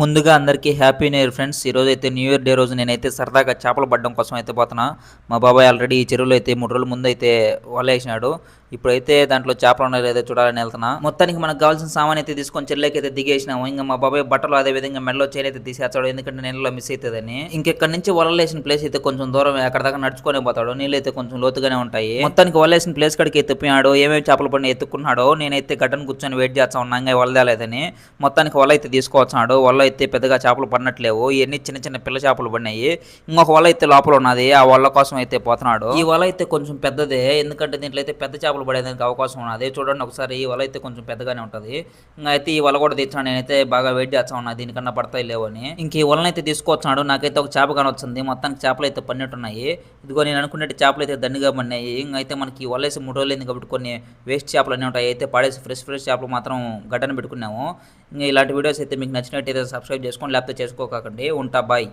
ముందుగా అందరికీ happy new year friends. ఈరోజు అయితే న్యూ ఇయర్ డే రోజు నేనైతే సరదాగా చేపలు పడడం కోసం అయితే పోతున్నా. మా బాబాయ్ ఆల్రెడీ ఈ చెరువులో అయితే 3 రోజుల ముందు అయితే వలేసినాడు. ఇప్పుడైతే దాంట్లో చేపలు ఉన్నాయో లేదో చూడాలని వెళ్తున్నా. మొత్తానికి మనకు కావాల్సిన సామాన్ అయితే తీసుకొని చెరువులోకి అయితే దిగేసినాము. ఇంకా మా బాబాయ్ బట్టలు అదే విధంగా మెడలో చైన్ అయితే తీసేస్తాడు, ఎందుకంటే నీళ్ళలో మిస్ అవుతుందని. ఇంకెక్కడి నుంచి వలలేసిన ప్లేస్ అయితే కొంచెం దూరం, అక్కడ దాకా నడుచుకొని పోతాడు. నీళ్ళు అయితే కొంచెం లోతుగానే ఉంటాయి. మొత్తానికి వలేసిన ప్లేస్ కాడికి ఎత్తిపోయాడు. ఏమేమి చేపలు పడిన ఎత్తుకున్నాడో నేనైతే గడ్డను కూర్చొని వెయిట్ చేస్తా ఉన్నా, ఇంకా వలదేలేదని. మొత్తానికి వల అయితే తీసుకొచ్చాడు. వల అయితే పెద్దగా చేపలు పడినట్లేవు, ఇవన్నీ చిన్న చిన్న పిల్ల చేపలు పడినాయి. ఇంకొక వల అయితే లోపల ఉన్నది, ఆ వల కోసం అయితే పోతున్నాడు. ఈ వల అయితే కొంచెం పెద్దదే, ఎందుకంటే దీంట్లో అయితే పెద్ద చేపలు పడేదానికి అవకాశం ఉన్నది. చూడండి ఒకసారి, ఈ వల అయితే కొంచెం పెద్దగానే ఉంటుంది. ఇంకా అయితే ఈ వల కూడా తెచ్చాను, నేనైతే బాగా వెయిట్ చేస్తా ఉన్నా దీనికన్నా పడతాయి లేవని. ఇంక ఈ వలనైతే తీసుకొచ్చాడు. నాకైతే ఒక చేప కానొచ్చింది. మొత్తానికి చేపలు అయితే పడినట్టున్నాయి. ఇదిగో నేను అనుకున్నట్టు చేపలు అయితే దండిగా పడినాయి. ఇంకా అయితే మనకి ఈ వలేసి 3 రోజులు అయింది కాబట్టి కొన్ని వేస్ట్ చేపలు అన్నీ ఉంటాయి, అయితే పడేసి ఫ్రెష్ చేపలు మాత్రం గడ్డను పెట్టుకున్నాము. ఇంకా ఇలాంటి వీడియోస్ అయితే మీకు నచ్చినట్టయితే సబ్స్క్రైబ్ చేసుకోండి, లేకపోతే చేసుకోకండి. ఉంటా, బాయ్.